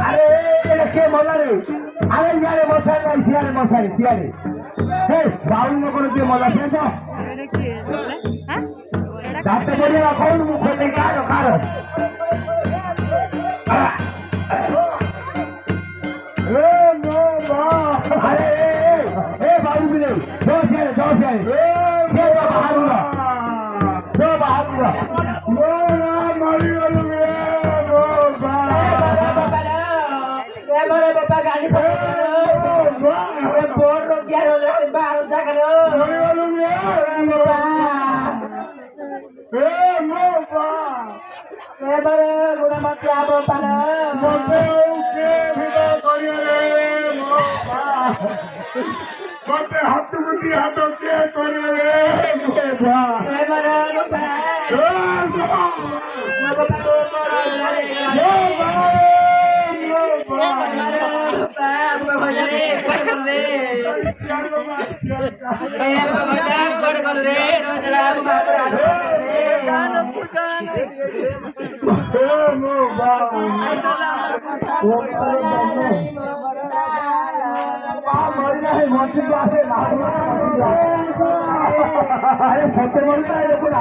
আরে এটা কে মজা রে? আরে ইয়ারে মশাই নাই, সিয়ারে মশাই, সিয়ারে। এই বাউল করে দিয়ে মজা পেয়েছ? যাতে বলি না কোন মুখ থেকে কারো কারো। আরে এ বাবু বিলে দশ সিয়ারে দশ সিয়ারে। কে বাহাদুরা? কে বাহাদুরা? মারি গেল রে বাবা গাড়ি बोर रो क्या रो रे बाहर जा करो ए बारे गुना मत क्या बोला मते के भिड़ा करियो रे मोबा मते हाथ गुटी हाथ के करियो रे मोबा ए बारे बाबा अरे सत्य बोलता है देखो ना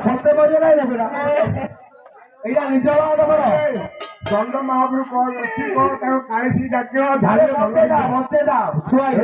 सत्य बोल रहा है देखो ना एटा निज बात बड़ा चंद्र महाप्रभु कौन अच्छी को ताको काळीसी डाक्यो झाले मते दा छुआई